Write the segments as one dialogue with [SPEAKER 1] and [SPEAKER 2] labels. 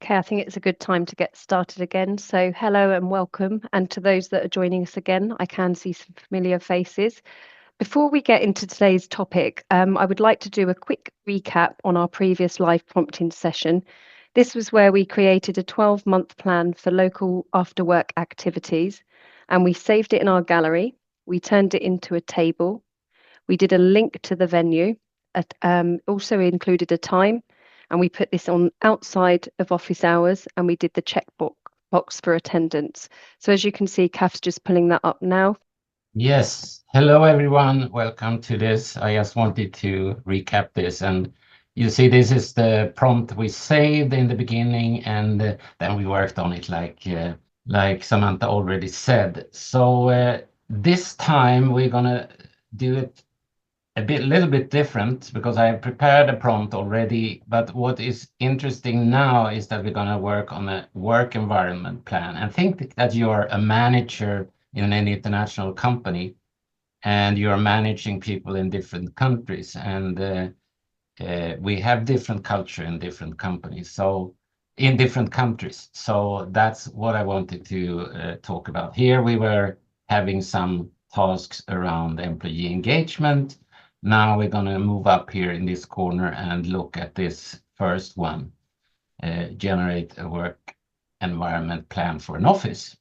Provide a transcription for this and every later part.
[SPEAKER 1] Okay, I think it's a good time to get started again. So, hello and welcome. And to those that are joining us again, I can see some familiar faces. Before we get into today's topic, I would like to do a quick recap on our previous live prompting session. This was where we created a 12-month plan for local after work activities, and we saved it in our gallery. We turned it into a table. We did a link to the venue, also included a time, and we put this on outside of office hours, and we did the box for attendance. So as you can see, Kath's just pulling that up now.
[SPEAKER 2] Yes. Hello, everyone. Welcome to this. I just wanted to recap this. And you see, this is the prompt we saved in the beginning, and then we worked on it like Samantha already said. So this time we're gonna do it a little bit different because I have prepared a prompt already. But what is interesting now is that we're gonna work on a work environment plan. And think that you are a manager in an international company and you're managing people in different countries. And we have different culture in different companies, so in different countries. So that's what I wanted to talk about. Here we were having some tasks around employee engagement. Now we're going to move up here in this corner and look at this first one, generate a work environment plan for an office.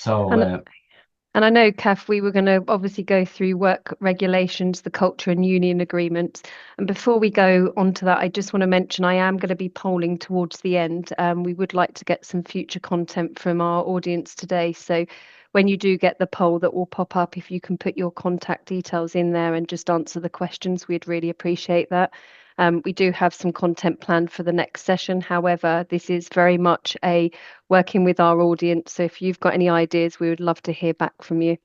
[SPEAKER 1] And I know, Kath, we were going to obviously go through work regulations, the culture and union agreements. And before we go on to that, I just want to mention I am going to be polling towards the end. We would like to get some future content from our audience today. So when you do get the poll that will pop up, if you can put your contact details in there and just answer the questions, we'd really appreciate that. We do have some content planned for the next session. However, this is very much a working with our audience. So if you've got any ideas, we would love to hear back from you.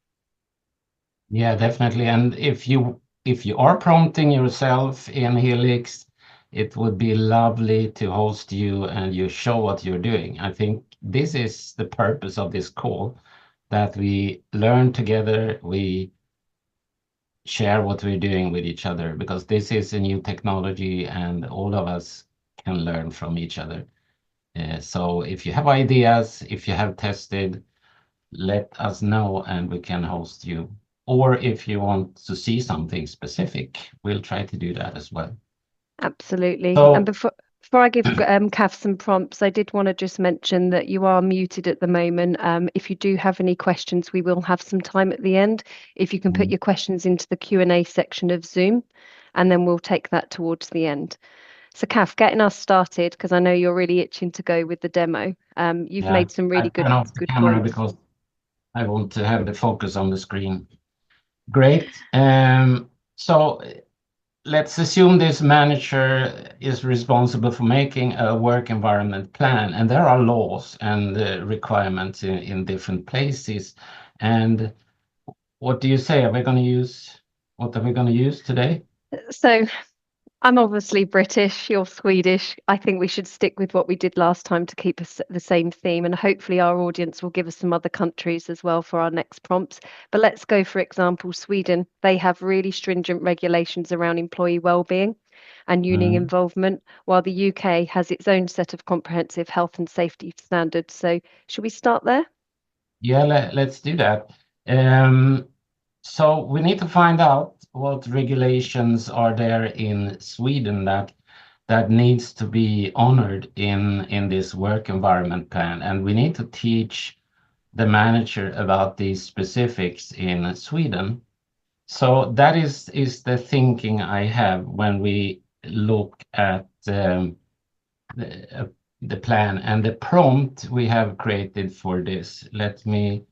[SPEAKER 2] Yeah, definitely. And if you are prompting yourself in Helix, it would be lovely to host you and you show what you're doing. I think this is the purpose of this call, that we learn together, we share what we're doing with each other, because this is a new technology and all of us can learn from each other. So if you have ideas, if you have tested, let us know and we can host you. Or if you want to see something specific, we'll try to do that as well.
[SPEAKER 1] Absolutely. And
[SPEAKER 2] So,
[SPEAKER 1] before I give Kath some prompts, I did want to just mention that you are muted at the moment. If you do have any questions, we will have some time at the end. If you can put your questions into the Q&A section of Zoom, and then we'll take that towards the end. So Kath, getting us started, because I know you're really itching to go with the demo. You've
[SPEAKER 2] yeah,
[SPEAKER 1] made some
[SPEAKER 2] I
[SPEAKER 1] really
[SPEAKER 2] turn off the
[SPEAKER 1] good
[SPEAKER 2] camera
[SPEAKER 1] points.
[SPEAKER 2] because I want to have the focus on the screen. Great. So let's assume this manager is responsible for making a work environment plan, and there are laws and requirements in different places. And what do you say? What are we going to use today?
[SPEAKER 1] So I'm obviously British, you're Swedish. I think we should stick with what we did last time to keep us the same theme, and hopefully our audience will give us some other countries as well for our next prompts. But let's go, for example, Sweden. They have really stringent regulations around employee well-being and union involvement, while the UK has its own set of comprehensive health and safety standards. So should we start there?
[SPEAKER 2] Yeah, let's do that. So we need to find out what regulations are there in Sweden that needs to be honored in this work environment plan, and we need to teach the manager about these specifics in Sweden. So that is the thinking I have when we look at the plan and the prompt we have created for this. Let me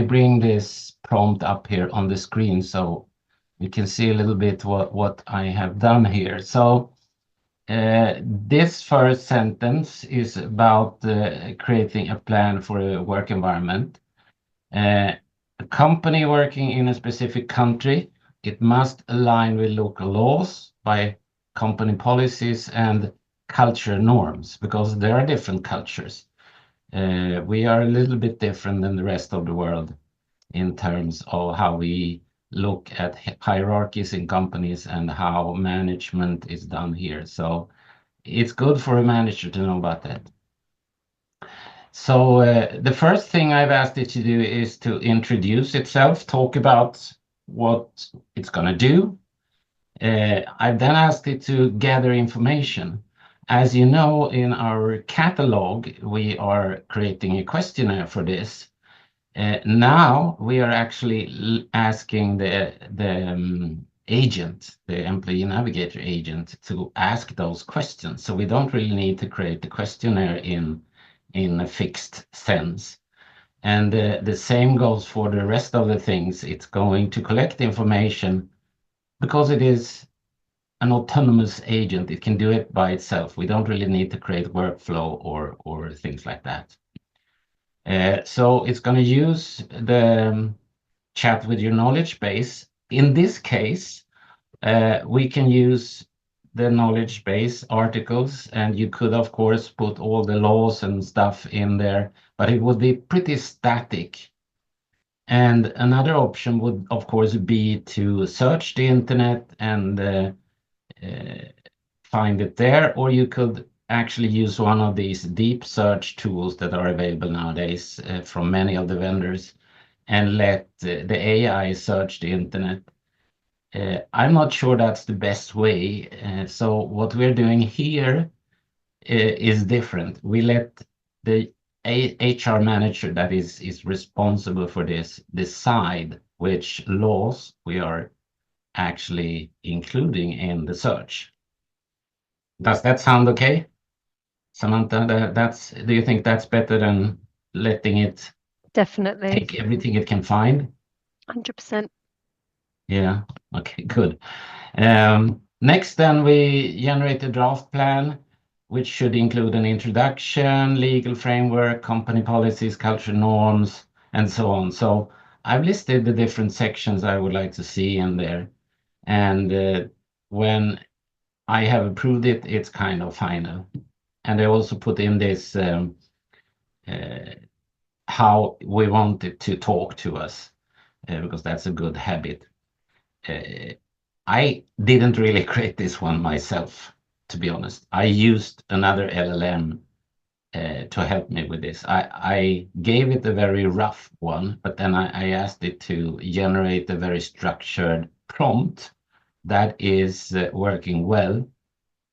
[SPEAKER 2] bring this prompt up here on the screen so we can see a little bit what I have done here. So this first sentence is about creating a plan for a work environment. A company working in a specific country, it must align with local laws by company policies and culture norms, because there are different cultures. We are a little bit different than the rest of the world in terms of how we look at hierarchies in companies and how management is done here. So it's good for a manager to know about that. So the first thing I've asked it to do is to introduce itself, talk about what it's going to do. I've then asked it to gather information. As you know, in our catalog, we are creating a questionnaire for this. Now we are actually asking the agent, the employee navigator agent, to ask those questions. So we don't really need to create the questionnaire in a fixed sense. And the same goes for the rest of the things. It's going to collect information because it is an autonomous agent. It can do it by itself. We don't really need to create workflow or things like that. So it's going to use the chat with your knowledge base. In this case, we can use the knowledge base articles, and you could, of course, put all the laws and stuff in there, but it would be pretty static. And another option would, of course, be to search the internet and find it there, or you could actually use one of these deep search tools that are available nowadays from many of the vendors and let the AI search the internet. I'm not sure that's the best way. So what we're doing here is different. We let the HR manager that is responsible for this decide which laws we are actually including in the search. Does that sound okay, Samantha? Do you think that's better than letting it
[SPEAKER 1] Definitely.
[SPEAKER 2] take everything it can find?
[SPEAKER 1] 100%.
[SPEAKER 2] Yeah. Okay, good. Next, then we generate a draft plan, which should include an introduction, legal framework, company policies, culture norms, and so on. So I've listed the different sections I would like to see in there. And when I have approved it, it's kind of final. And I also put in this how we want it to talk to us, because that's a good habit. I didn't really create this one myself, to be honest. I used another LLM to help me with this. I gave it a very rough one, but then I asked it to generate a very structured prompt that is working well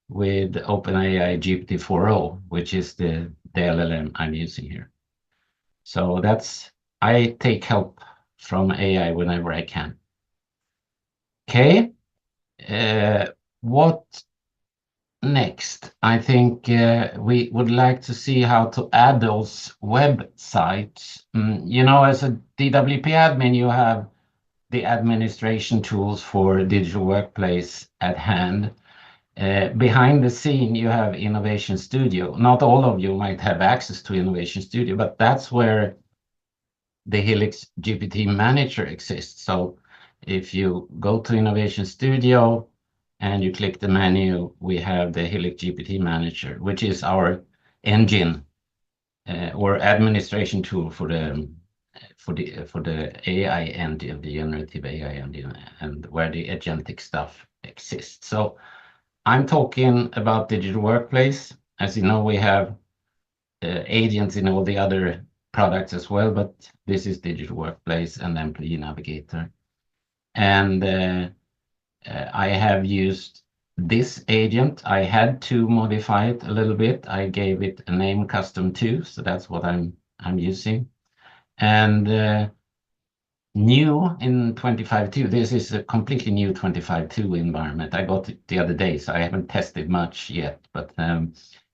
[SPEAKER 2] with OpenAI GPT-4o, which is the LLM I'm using here. So I take help from AI whenever I can. Okay, what next? I think we would like to see how to add those websites. As a DWP admin, you have the administration tools for digital workplace at hand. Behind the scene, you have Innovation Studio. Not all of you might have access to Innovation Studio, but that's where the Helix GPT Manager exists. So if you go to Innovation Studio and you click the menu, we have the Helix GPT Manager, which is our engine or administration tool for the AI engine, the generative AI engine, and where the agentic stuff exists. So I'm talking about digital workplace. As you know, we have agents in all the other products as well, but this is digital workplace and employee navigator. And I have used this agent. I had to modify it a little bit. I gave it a name custom to, so that's what I'm using. And new in 25.2, this is a completely new 25.2 environment. I got it the other day, so I haven't tested much yet, but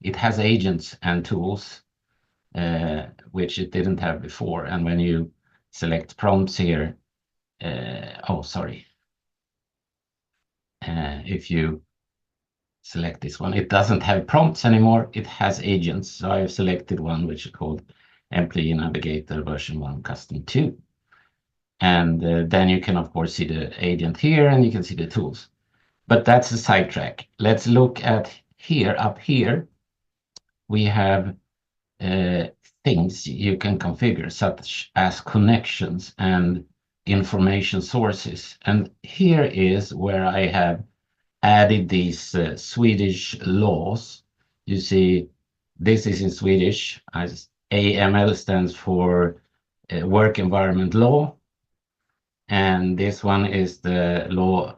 [SPEAKER 2] it has agents and tools, which it didn't have before. And when you select prompts here, if you select this one, it doesn't have prompts anymore. It has agents. So I've selected one which is called Employee Navigator version 1 custom 2. And then you can, of course, see the agent here and you can see the tools. But that's a sidetrack. Let's look at here, up here. We have things you can configure, such as connections and information sources. And here is where I have added these Swedish laws you see this is in Swedish. As AML stands for Work Environment Law, and this one is the law.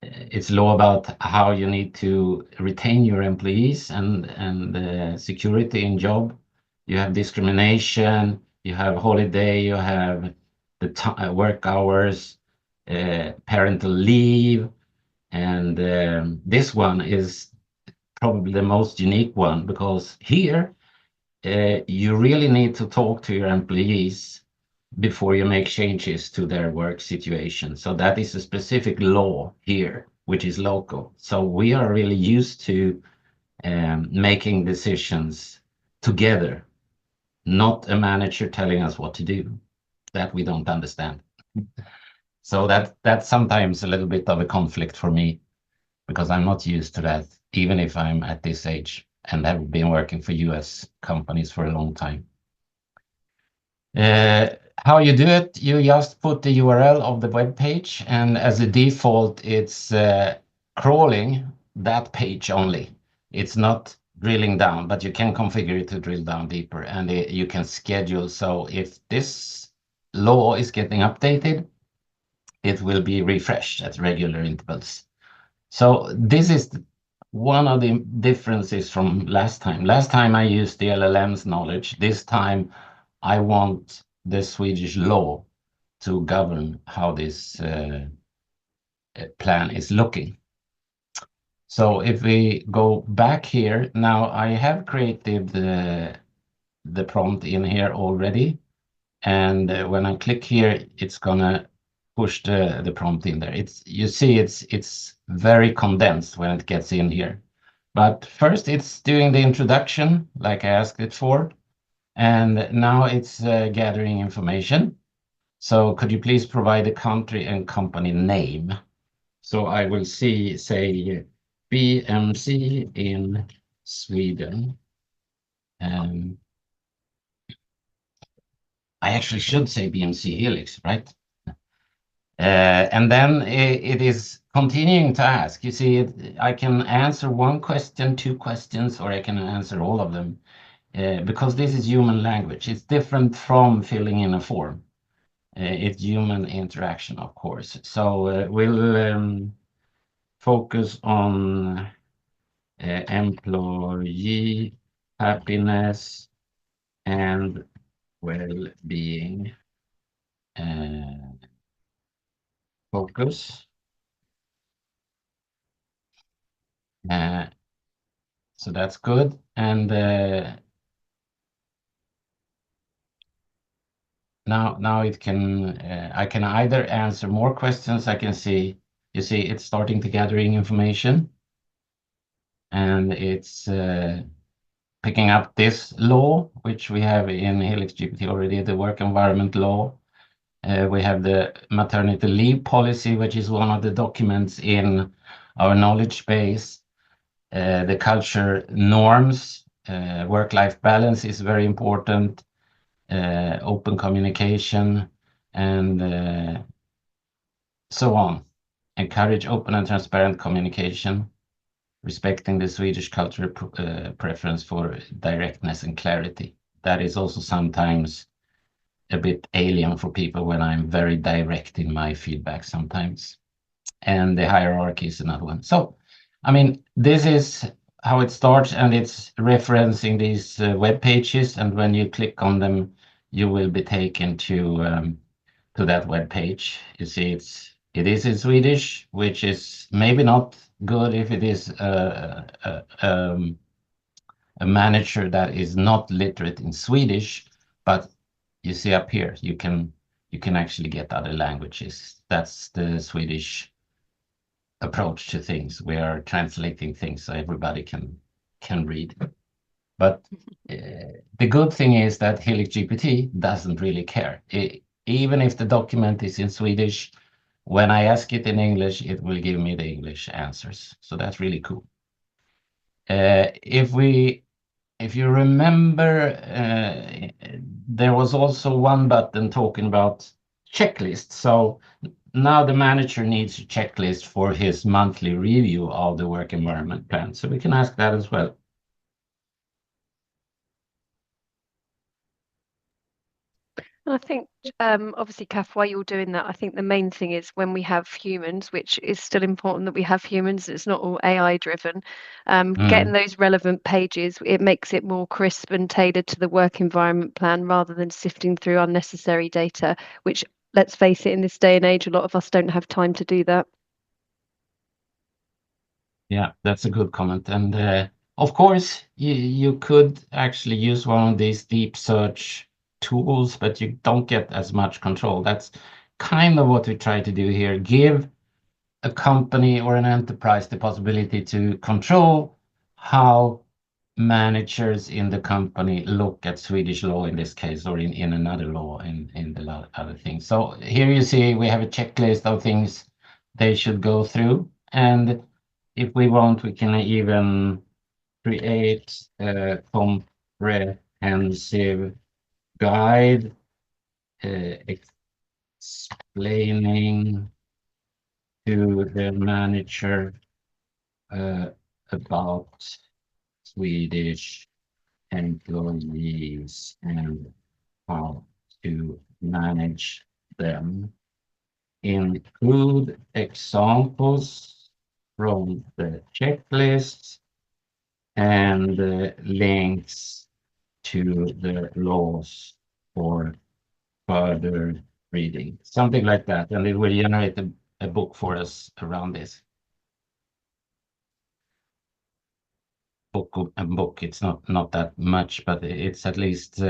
[SPEAKER 2] It's law about how you need to retain your employees and security in job. You have discrimination, you have holiday, you have the work hours, parental leave, and this one is probably the most unique one because here you really need to talk to your employees before you make changes to their work situation. So that is a specific law here, which is local. So we are really used to making decisions together, not a manager telling us what to do. That we don't understand. So that's sometimes a little bit of a conflict for me because I'm not used to that, even if I'm at this age and have been working for US companies for a long time. How you do it, you just put the URL of the web page, and as a default, it's crawling that page only. It's not drilling down, but you can configure it to drill down deeper, and you can schedule. So if this law is getting updated, it will be refreshed at regular intervals. So this is one of the differences from last time. Last time I used the LLM's knowledge. This time I want the Swedish law to govern how this plan is looking. So if we go back here, now I have created the prompt in here already. And when I click here, it's gonna push the prompt in there. You see it's very condensed when it gets in here. But first it's doing the introduction like I asked it for. And now it's gathering information. So could you please provide the country and company name? So I will say BMC in Sweden. I actually should say BMC Helix, right? And then it is continuing to ask. You see, I can answer one question, two questions, or I can answer all of them. Because this is human language. It's different from filling in a form. It's human interaction, of course. So we'll focus on employee happiness and well-being focus. So that's good. And now it can I can either answer more questions. I can see, you see it's starting to gathering information, and it's picking up this law which we have in Helix GPT already, the work environment law. We have the maternity leave policy, which is one of the documents in our knowledge base. The culture norms, work-life balance is very important. Open communication, and so on. Encourage open and transparent communication, respecting the Swedish cultural preference for directness and clarity. That is also sometimes a bit alien for people when I'm very direct in my feedback sometimes. And the hierarchy is another one. So, I mean, this is how it starts, and it's referencing these web pages, and when you click on them, you will be taken to that web page. You see, it is in Swedish, which is maybe not good if it is a manager that is not literate in Swedish, but you see up here, you can actually get other languages. That's the Swedish approach to things. We are translating things so everybody can read. But the good thing is that Helix GPT doesn't really care. Even if the document is in Swedish, when I ask it in English, it will give me the English answers. So that's really cool. If you remember, there was also one button talking about checklists. So now the manager needs a checklist for his monthly review of the work environment plan. So we can ask that as well.
[SPEAKER 1] I think obviously, Kath, while you're doing that, I think the main thing is when we have humans, which is still important that we have humans, it's not all AI driven, getting those relevant pages, it makes it more crisp and tailored to the work environment plan rather than sifting through unnecessary data, which, let's face it, in this day and age, a lot of us don't have time to do that.
[SPEAKER 2] Yeah, that's a good comment. And of course, you could actually use one of these deep search tools, but you don't get as much control. That's kind of what we try to do here. Give a company or an enterprise the possibility to control how managers in the company look at Swedish law in this case, or in another law in the other things. So here you see we have a checklist of things they should go through. And if we want, we can even create a comprehensive guide explaining to the manager about Swedish employees and how to manage them. Include examples from the checklist and links to the laws for further reading. Something like that, and it will generate a book for us around this. Book, it's not that much, but it's at least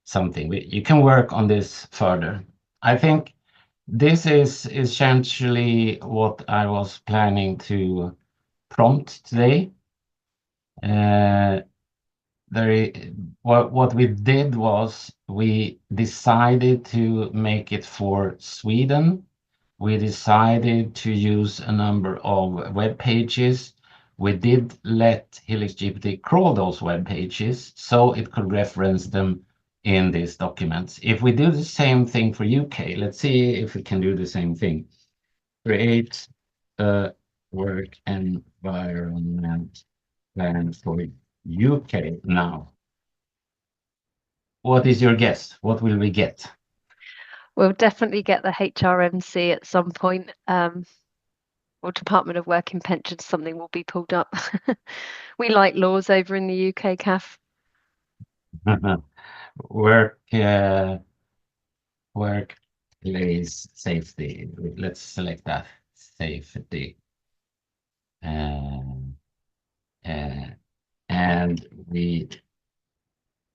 [SPEAKER 2] something. You can work on this further. I think this is essentially what I was planning to prompt today. What we did was we decided to make it for Sweden. We decided to use a number of web pages. We did let Helix GPT crawl those web pages so it could reference them in these documents. If we do the same thing for UK, let's see if we can do the same thing. Create a work environment plan for UK now. What is your guess? What will we get?
[SPEAKER 1] We'll definitely get the HRMC at some point, or Department of Work and Pensions, something will be pulled up. We like laws over in the UK, Kath.
[SPEAKER 2] Workplace safety. Let's select that. Safety. And we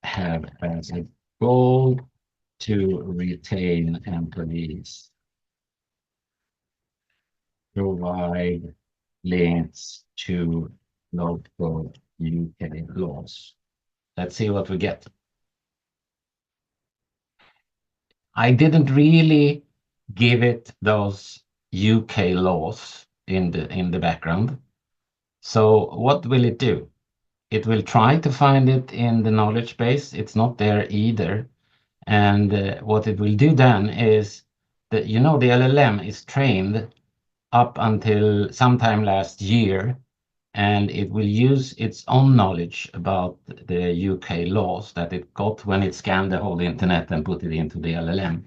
[SPEAKER 2] have as a goal to retain employees. Provide links to local UK laws. Let's see what we get. I didn't really give it those UK laws in the background. So what will it do? It will try to find it in the knowledge base. It's not there either. And what it will do then is that, the LLM is trained up until sometime last year, and it will use its own knowledge about the UK laws that it got when it scanned the whole internet and put it into the LLM.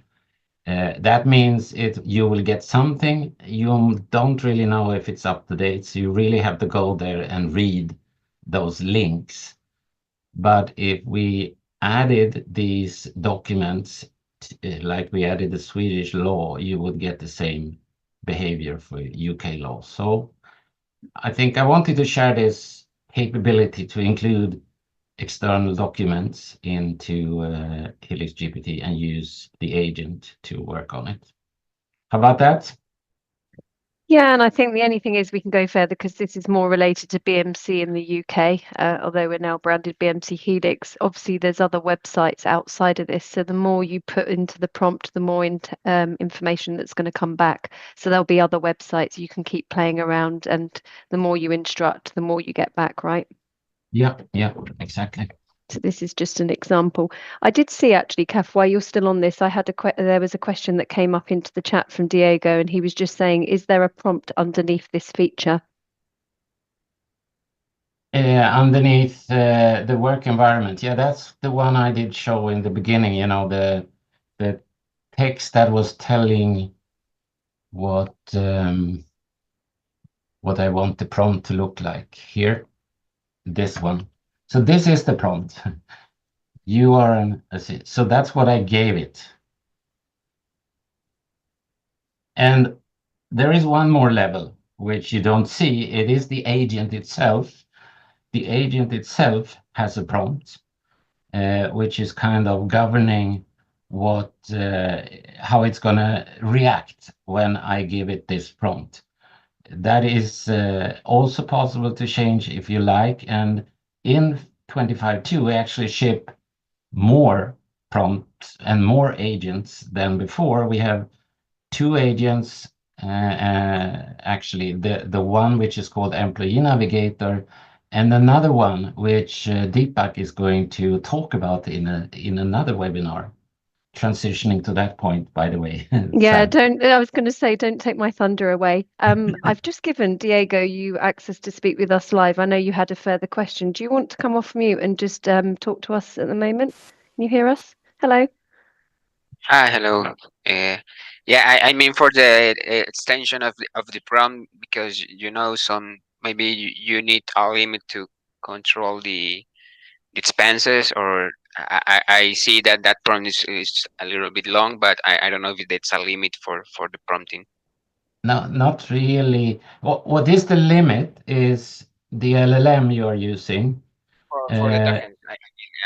[SPEAKER 2] That means you will get something. You don't really know if it's up to date, so you really have to go there and read those links. But if we added these documents, like we added the Swedish law, you would get the same behavior for UK law. So I think I wanted to share this capability to include external documents into Helix GPT and use the agent to work on it. How about that?
[SPEAKER 1] Yeah, and I think the only thing is we can go further because this is more related to BMC in the UK, although we're now branded BMC Helix. Obviously, there's other websites outside of this. So the more you put into the prompt, the more information that's going to come back. So there'll be other websites you can keep playing around, and the more you instruct, the more you get back, right?
[SPEAKER 2] Yeah, exactly.
[SPEAKER 1] So this is just an example. I did see actually, Kath, while you're still on this, I had there was a question that came up into the chat from Diego, and he was just saying, is there a prompt underneath this feature?
[SPEAKER 2] Underneath the work environment, yeah, that's the one I did show in the beginning. The text that was telling what I want the prompt to look like here. This one. So this is the prompt. You are an assist. So that's what I gave it. And there is one more level which you don't see. It is the agent itself. The agent itself has a prompt, which is kind of governing how it's going to react when I give it this prompt. That is also possible to change if you like. And in 25.2, we actually ship more prompts and more agents than before. We have 2 agents, actually, the one which is called Employee Navigator, and another one which Deepak is going to talk about in another webinar. Transitioning to that point, by the way.
[SPEAKER 1] Yeah,
[SPEAKER 2] Sam.
[SPEAKER 1] I was going to say, don't take my thunder away. I've just given Diego you access to speak with us live. I know you had a further question. Do you want to come off mute and just talk to us at the moment? Can you hear us? Hello?
[SPEAKER 3] Hi, hello. Yeah, I mean for the extension of the prompt, because some maybe you need a limit to control the expenses, or I see that that prompt is a little bit long, but I don't know if that's a limit for the prompting.
[SPEAKER 2] No, not really. What is the limit is the LLM you're using.
[SPEAKER 3] For the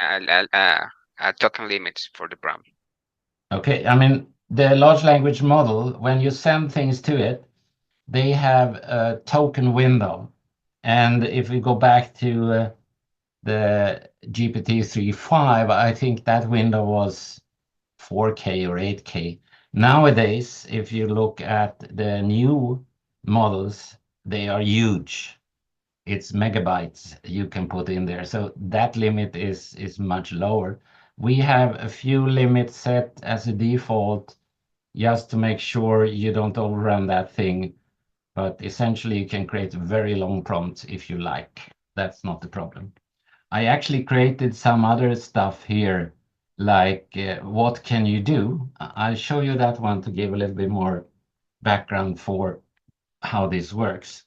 [SPEAKER 3] token, token limits for the prompt.
[SPEAKER 2] Okay, I mean, the large language model, when you send things to it, they have a token window. And if we go back to the GPT-3.5, I think that window was 4K or 8K. Nowadays, if you look at the new models, they are huge. It's megabytes you can put in there. So that limit is much lower. We have a few limits set as a default just to make sure you don't overrun that thing. But essentially, you can create very long prompts if you like. That's not the problem. I actually created some other stuff here, like what can you do? I'll show you that one to give a little bit more background for how this works.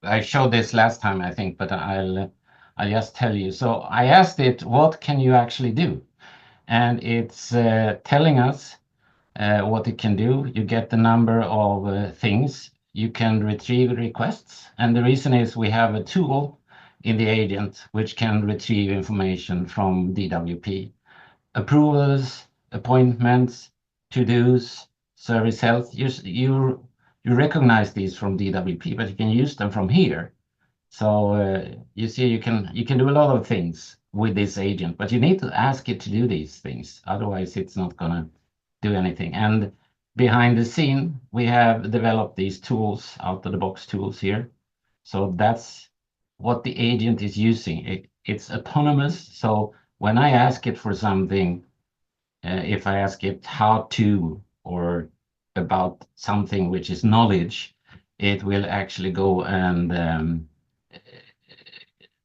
[SPEAKER 2] I showed this last time, I think, but I'll just tell you. So I asked it, what can you actually do? And it's telling us what it can do. You get the number of things. You can retrieve requests. And the reason is we have a tool in the agent which can retrieve information from DWP. Approvals, appointments, to-dos, service health. You recognize these from DWP, but you can use them from here. So you see, you can do a lot of things with this agent, but you need to ask it to do these things. Otherwise, it's not going to do anything. And behind the scene, we have developed these tools, out-of-the-box tools here. So that's what the agent is using. It's autonomous. So when I ask it for something, if I ask it how to or about something which is knowledge, it will actually go and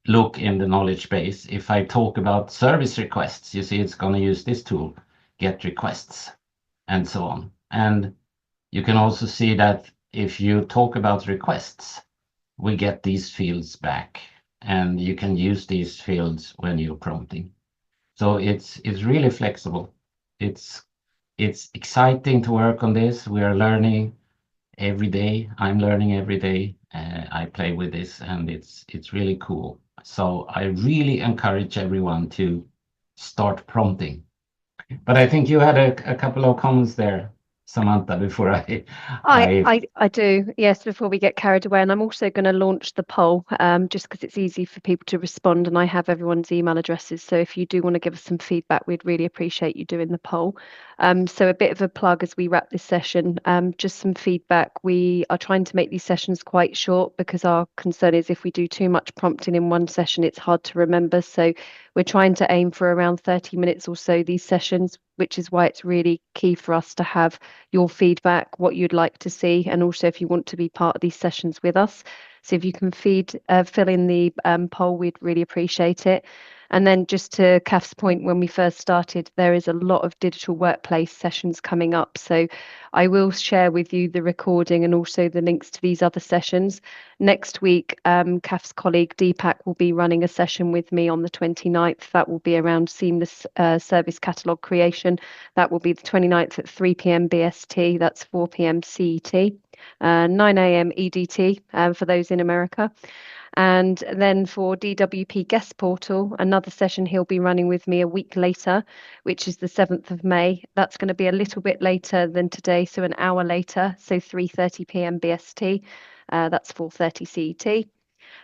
[SPEAKER 2] look in the knowledge base. If I talk about service requests, you see it's going to use this tool, get requests, and so on. And you can also see that if you talk about requests, we get these fields back, and you can use these fields when you're prompting. So it's really flexible. It's exciting to work on this. We are learning every day. I'm learning every day. I play with this, and it's really cool. So I really encourage everyone to start prompting. But I think you had a couple of comments there, Samantha, before I
[SPEAKER 1] I do, yes, before we get carried away. And I'm also going to launch the poll just because it's easy for people to respond. And I have everyone's email addresses. So if you do want to give us some feedback, we'd really appreciate you doing the poll. So a bit of a plug as we wrap this session, just some feedback. We are trying to make these sessions quite short because our concern is if we do too much prompting in one session, it's hard to remember. So we're trying to aim for around 30 minutes or so these sessions, which is why it's really key for us to have your feedback, what you'd like to see, and also if you want to be part of these sessions with us. So if you can fill in the poll, we'd really appreciate it. And then just to Kath's point, when we first started, there is a lot of digital workplace sessions coming up. So I will share with you the recording and also the links to these other sessions. Next week, Kath's colleague Deepak will be running a session with me on the 29th. That will be around seamless service catalogue creation. That will be the 29th at 3 p.m. BST. That's 4 p.m. CET, 9 a.m. EDT for those in America. And then for DWP Guest Portal, another session he'll be running with me a week later, which is the 7th of May. That's going to be a little bit later than today, so an hour later, so 3:30 p.m. BST. That's 4:30 CET.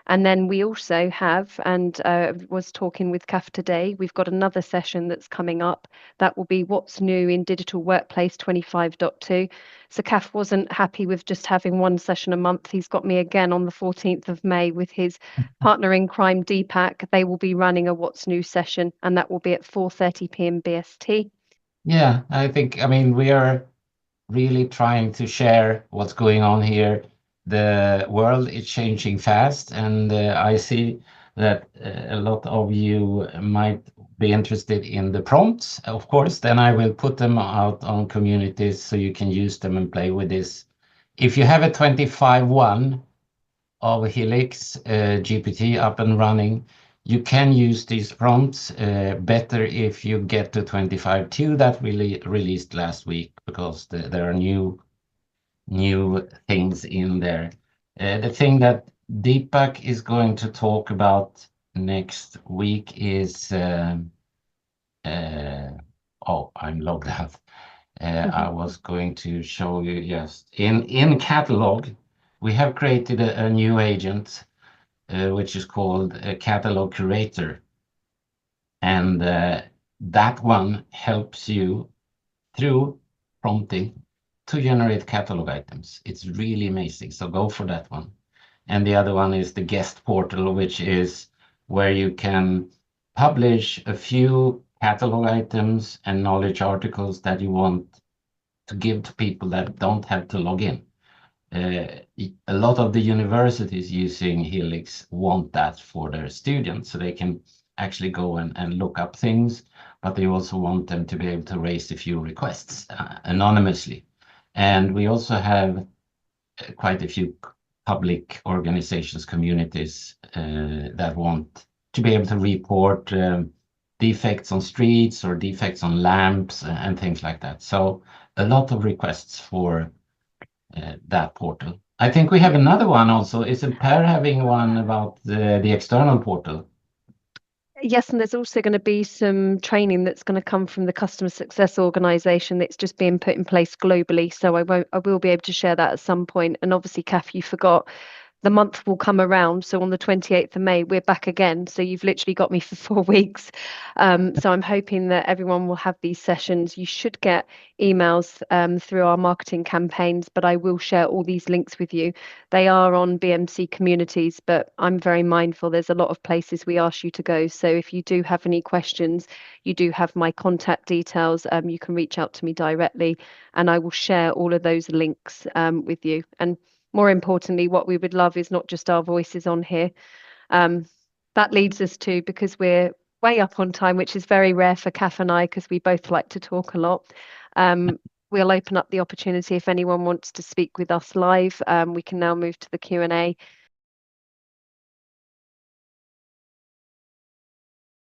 [SPEAKER 1] And then we also have, and was talking with Kath today, we've got another session that's coming up. That will be What's New in Digital Workplace 25.2. So Kath wasn't happy with just having one session a month. He's got me again on the 14th of May with his partner in crime, Deepak. They will be running a What's New session, and that will be at 4:30 p.m. BST.
[SPEAKER 2] Yeah, I mean, we are really trying to share what's going on here. The world is changing fast, and I see that a lot of you might be interested in the prompts. Of course, then I will put them out on communities so you can use them and play with this. If you have a 25.1 of Helix GPT up and running, you can use these prompts better if you get to 25.2 that really released last week, because there are new things in there. The thing that Deepak is going to talk about next week is oh, I'm logged out. I was going to show you just in catalog. We have created a new agent which is called a catalog curator, and that one helps you through prompting to generate catalog items. It's really amazing, so go for that one. And the other one is the guest portal, which is where you can publish a few catalog items and knowledge articles that you want to give to people that don't have to log in. A lot of the universities using Helix want that for their students, so they can actually go and look up things, but they also want them to be able to raise a few requests anonymously. And we also have quite a few public organizations, communities that want to be able to report defects on streets or defects on lamps and things like that. So a lot of requests for that portal. I think we have another one also. Isn't Per having one about the external portal?
[SPEAKER 1] Yes, and there's also going to be some training that's going to come from the customer success organization that's just being put in place globally. So I will be able to share that at some point. And obviously, Kath, you forgot the month will come around. So on the 28th of May, we're back again. So you've literally got me for 4 weeks. So I'm hoping that everyone will have these sessions. You should get emails through our marketing campaigns, but I will share all these links with you. They are on BMC communities, but I'm very mindful there's a lot of places we ask you to go. So if you do have any questions, you do have my contact details. You can reach out to me directly, and I will share all of those links with you. And more importantly, what we would love is not just our voices on here. That leads us to, because we're way up on time, which is very rare for Kath and I, because we both like to talk a lot. We'll open up the opportunity if anyone wants to speak with us live. We can now move to the Q&A.